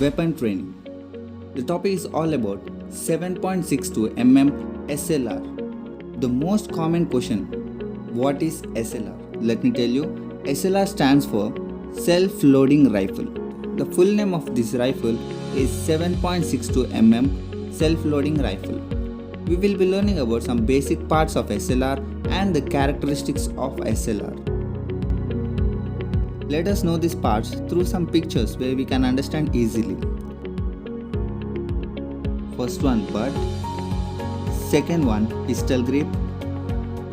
weapon training. The topic is all about 7.62mm SLR. The most common question, what is SLR? Let me tell you, SLR stands for self-loading rifle. The full name of this rifle is 7.62mm self-loading rifle. We will be learning about some basic parts of SLR and the characteristics of SLR. Let us know these parts through some pictures where we can understand easily. First one, butt. Second one, pistol grip.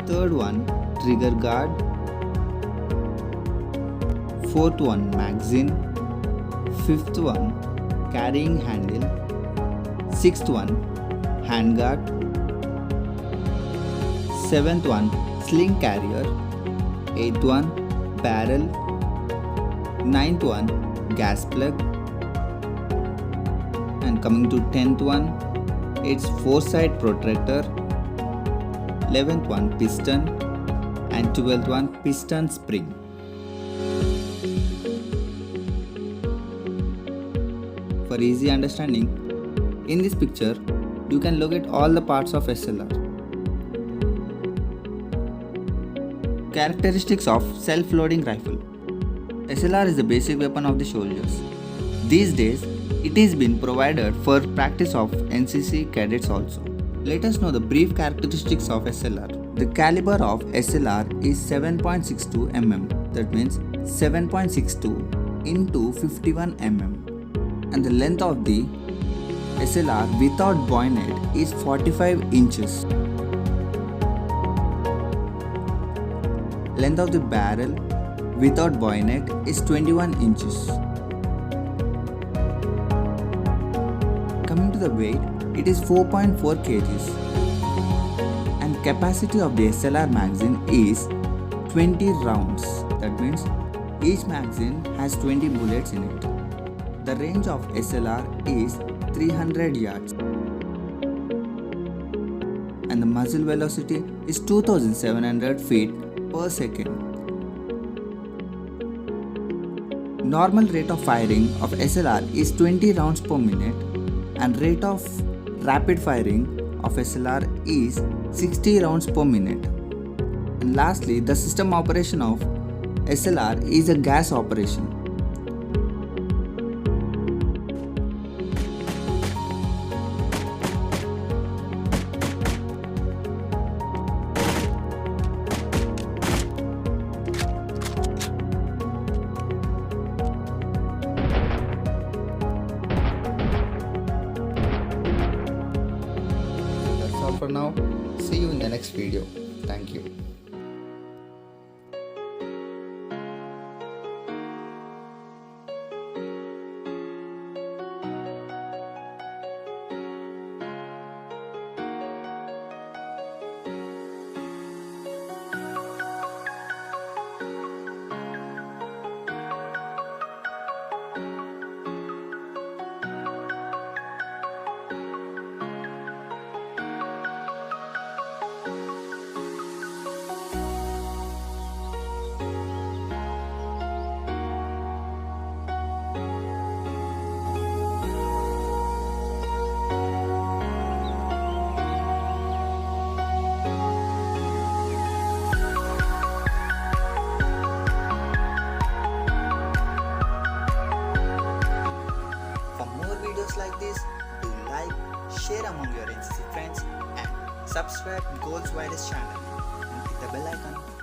Third one, trigger guard. Fourth one, magazine. Fifth one, carrying handle. Sixth one, handguard. Seventh one, sling carrier. Eighth one, barrel. Ninth one, gas plug. And coming to 10th one, it's 4-side protractor. 11th one, piston. And 12th one, piston spring. For easy understanding, in this picture, you can locate all the parts of SLR. Characteristics of self-loading rifle. SLR is the basic weapon of the soldiers. These days, it is being provided for practice of NCC Cadets also. Let us know the brief characteristics of SLR. The caliber of SLR is 7.62mm, that means 7.62 into 51 mm. And the length of the SLR without bayonet is 45 inches. Length of the barrel without bayonet is 21 inches. Coming to the weight, it is 4.4 kgs. And capacity of the SLR magazine is 20 rounds. That means each magazine has 20 bullets in it. The range of SLR is 300 yards. And the muzzle velocity is 2700 feet per second. Normal rate of firing of SLR is 20 rounds per minute and rate of rapid firing of SLR is 60 rounds per minute. And lastly, the system operation of SLR is a gas operation. For now, see you in the next video. Thank you. Like this, do like, share among your NCC friends and subscribe Goals Wireless channel and hit the bell icon